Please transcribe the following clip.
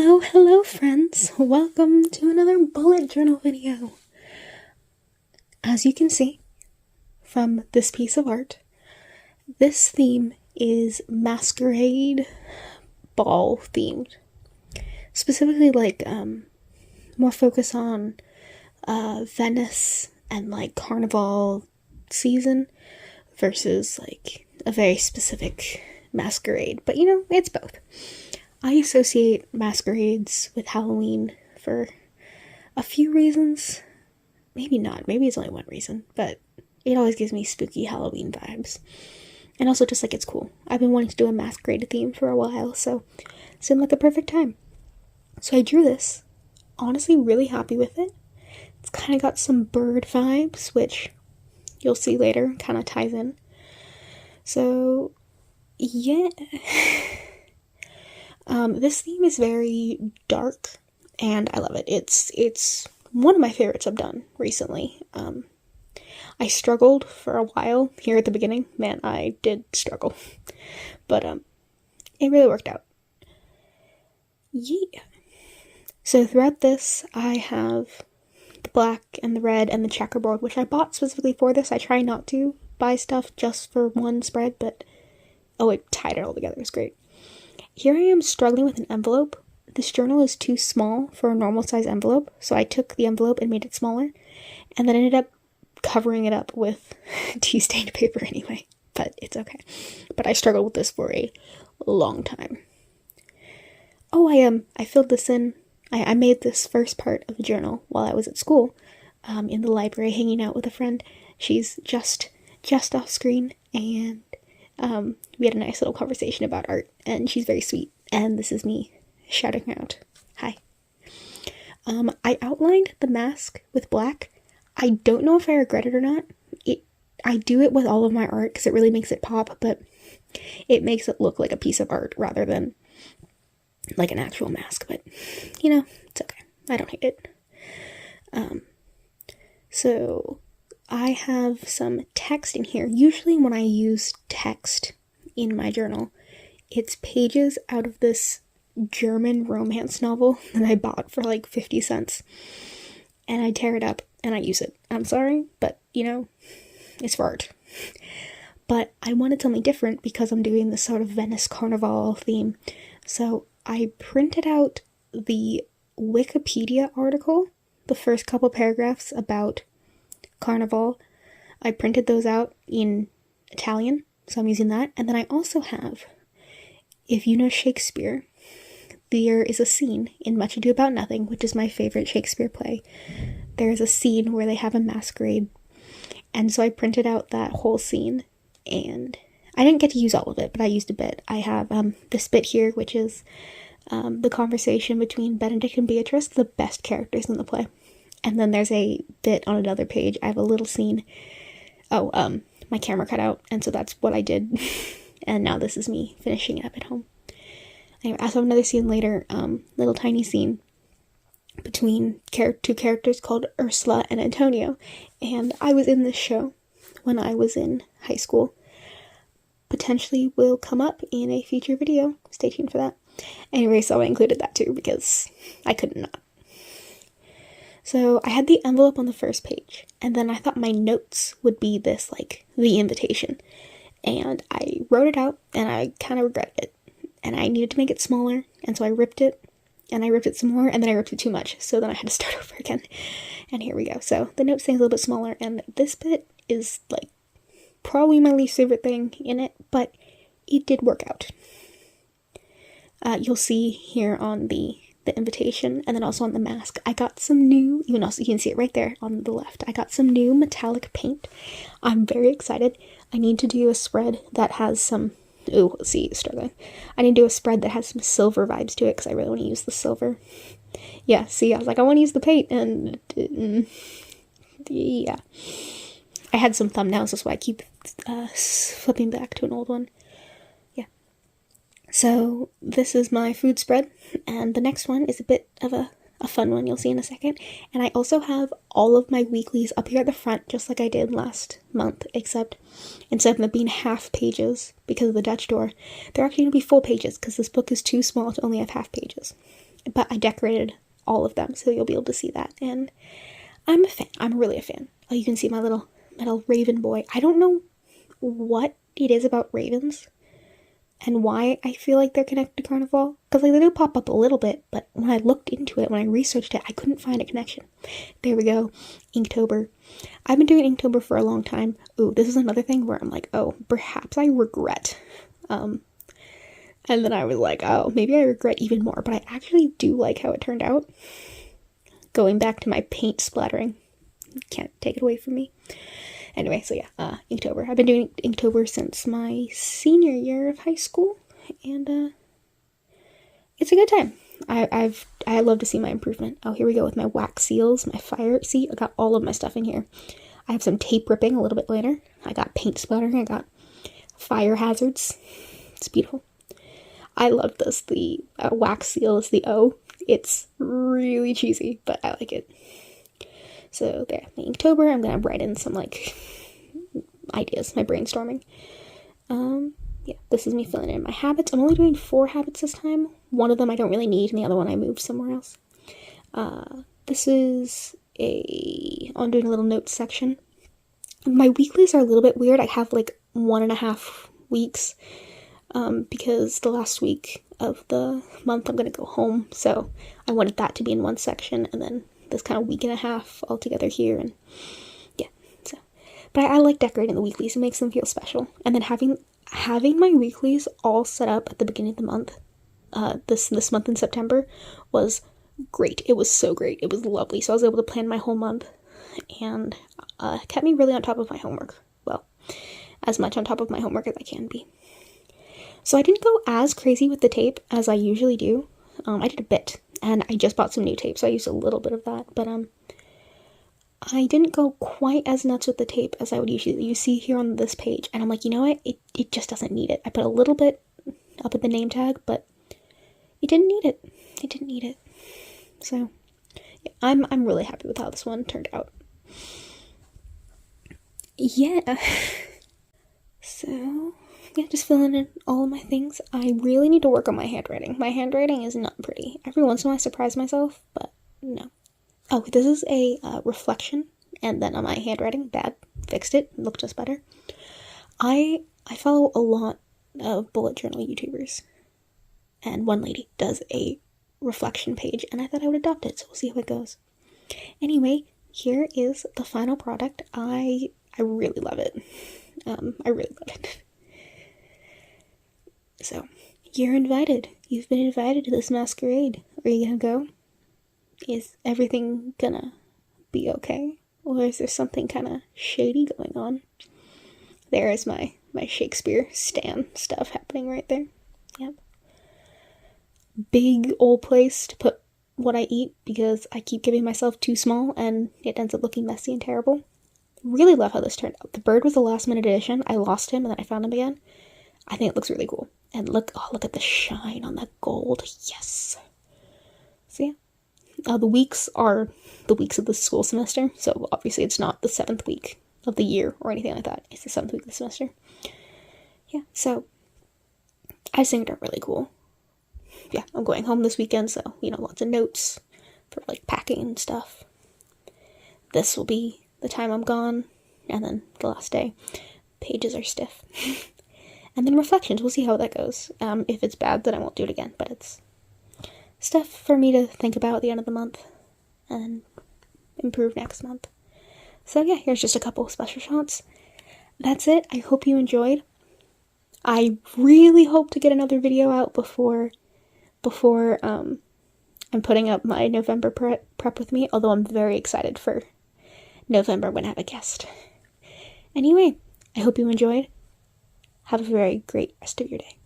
Hello friends! Welcome to another bullet journal video. As you can see from this piece of art, this theme is masquerade ball themed. Specifically more focus on Venice and carnival season versus a very specific masquerade. But it's both. I associate masquerades with Halloween for a few reasons. Maybe not. Maybe it's only one reason. But it always gives me spooky Halloween vibes. And also just it's cool. I've been wanting to do a masquerade theme for a while, so it seemed like the perfect time. So I drew this. Honestly, really happy with it. It's kind of got some bird vibes, which you'll see later kind of ties in. So, yeah. This theme is very dark, and I love it. It's one of my favorites I've done recently. I struggled for a while here at the beginning. Man, I did struggle. But, it really worked out. Yeah. So throughout this, I have the black and the red and the checkerboard, which I bought specifically for this. I try not to buy stuff just for one spread, but, oh, it tied it all together. It was great. Here I am struggling with an envelope. This journal is too small for a normal size envelope, so I took the envelope and made it smaller, and then ended up covering it up with tea-stained paper anyway, but it's okay. But I struggled with this for a long time. Oh, I filled this in. I made this first part of the journal while I was at school, in the library, hanging out with a friend. She's just off screen, and we had a nice little conversation about art, and she's very sweet, and this is me shouting her out. Hi. I outlined the mask with black. I don't know if I regret it or not. I do it with all of my art because it really makes it pop, but it makes it look like a piece of art rather than like an actual mask, but it's okay. I don't hate it. So I have some text in here. Usually when I use text in my journal, it's pages out of this German romance novel that I bought for 50 cents. And I tear it up and I use it. I'm sorry, but it's for art. But I wanted something different because I'm doing this sort of Venice Carnival theme. So I printed out the Wikipedia article, the first couple paragraphs about Carnival. I printed those out in Italian, so I'm using that. And then I also have, if you know Shakespeare, there is a scene in Much Ado About Nothing, which is my favorite Shakespeare play. There is a scene where they have a masquerade, and so I printed out that whole scene, and I didn't get to use all of it, but I used a bit. I have this bit here, which is the conversation between Benedict and Beatrice, the best characters in the play. And then there's a bit on another page. I have a little scene. Oh, my camera cut out, and so that's what I did. And now this is me finishing it up at home. Anyway, I also have another scene later, little tiny scene between two characters called Ursula and Antonio. And I was in this show when I was in high school. Potentially will come up in a future video. Stay tuned for that. Anyway, so I included that too because I couldn't not. So I had the envelope on the first page, and then I thought my notes would be this, the invitation. And I wrote it out, and I kind of regretted it. And I needed to make it smaller, and so I ripped it, and I ripped it some more, and then I ripped it too much, so then I had to start over again. And here we go. So the notes thing's a little bit smaller, and this bit is, probably my least favorite thing in it, but it did work out. You'll see here on the invitation, and then also on the mask, I got some new, you can see it right there on the left, I got some new metallic paint. I'm very excited. I need to do a spread that has some, let's see, struggling. I need to do a spread that has some silver vibes to it, because I really want to use the silver. Yeah, see, I was like, I want to use the paint, and, yeah. I had some thumbnails, that's why I keep flipping back to an old one. So this is my food spread, and the next one is a bit of a fun one you'll see in a second. And I also have all of my weeklies up here at the front, just like I did last month, except instead of them being half pages because of the Dutch door, they're actually going to be full pages because this book is too small to only have half pages. but I decorated all of them, so you'll be able to see that. And I'm a fan. I'm really a fan. Oh, you can see my little raven boy. I don't know what it is about ravens and why I feel like they're connected to Carnival, because like they do pop up a little bit, but when I looked into it, when I researched it, I couldn't find a connection. There we go. Inktober. I've been doing Inktober for a long time. Ooh, this is another thing where I'm like, oh, perhaps I regret. And then I was like, oh, maybe I regret even more, but I actually do like how it turned out. Going back to my paint splattering. Can't take it away from me. Anyway, so yeah, Inktober. I've been doing Inktober since my senior year of high school, and it's a good time. I love to see my improvement. Oh, here we go with my wax seals, my fire. See, I got all of my stuff in here. I have some tape ripping a little bit later. I got paint splattering. I got fire hazards. It's beautiful. I love this. The wax seal is the O. It's really cheesy, but I like it. So there, the Inktober, I'm gonna write in some like ideas, my brainstorming. Yeah, this is me filling in my habits. I'm only doing 4 habits this time. One of them I don't really need, and the other one I moved somewhere else. This is I'm doing a little notes section. My weeklies are a little bit weird. I have like 1.5 weeks, because the last week of the month I'm gonna go home, so I wanted that to be in one section, and then this kind of week and a half all together here, and yeah, so. But I like decorating the weeklies. It makes them feel special. And then having my weeklies all set up at the beginning of the month, this month in September, was great. It was so great. It was lovely. So I was able to plan my whole month, and kept me really on top of my homework. Well, as much on top of my homework as I can be. So I didn't go as crazy with the tape as I usually do. I did a bit. And I just bought some new tape, so I used a little bit of that, but I didn't go quite as nuts with the tape as I would usually. You see here on this page, and I'm like, you know what, it just doesn't need it. I put a little bit up at the name tag, but it didn't need it. It didn't need it. So, yeah, I'm really happy with how this one turned out. Yeah. So, yeah, just filling in all of my things. I really need to work on my handwriting. My handwriting is not pretty. Every once in a while I surprise myself, but no. Oh, this is a reflection, and then on my handwriting, bad. Fixed it, looked just better. I follow a lot of bullet journal YouTubers, and one lady does a reflection page, and I thought I would adopt it, so we'll see how it goes. Anyway, here is the final product. I really love it. I really love it. So, you're invited. You've been invited to this masquerade. Are you gonna go? Is everything gonna be okay? Or is there something kind of shady going on? There is my Shakespeare stan stuff happening right there. Yep. Big old place to put what I eat because I keep giving myself too small and it ends up looking messy and terrible. Really love how this turned out. The bird was a last minute addition. I lost him and then I found him again. I think it looks really cool. And look at the shine on that gold. Yes. So yeah. The weeks are the weeks of the school semester. So obviously it's not the 7th week of the year or anything like that. It's the 7th week of the semester. Yeah, so I just think they're really cool. Yeah, I'm going home this weekend, so, lots of notes for, packing and stuff. This will be the time I'm gone, and then the last day. Pages are stiff. And then reflections, we'll see how that goes. If it's bad, then I won't do it again, but it's stuff for me to think about at the end of the month, and improve next month. So yeah, here's just a couple of special shots. That's it. I hope you enjoyed. I really hope to get another video out before I'm putting up my November prep with me, although I'm very excited for November when I have a guest. Anyway, I hope you enjoyed. Have a very great rest of your day.